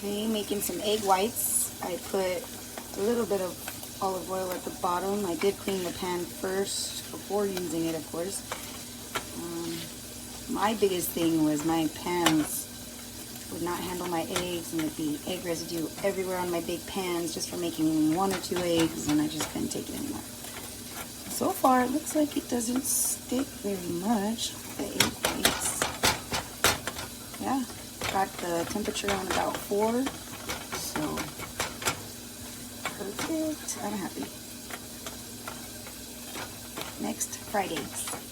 Okay, making some egg whites. I put a little bit of olive oil at the bottom. I did clean the pan first before using it, of course. My biggest thing was my pans would not handle my eggs, and there'd be egg residue everywhere on my big pans just for making 1 or 2 eggs, and I just couldn't take it anymore. So far, it looks like it doesn't stick very much, the egg whites. Yeah, got the temperature on about 4, so perfect. I'm happy. Next, fried eggs.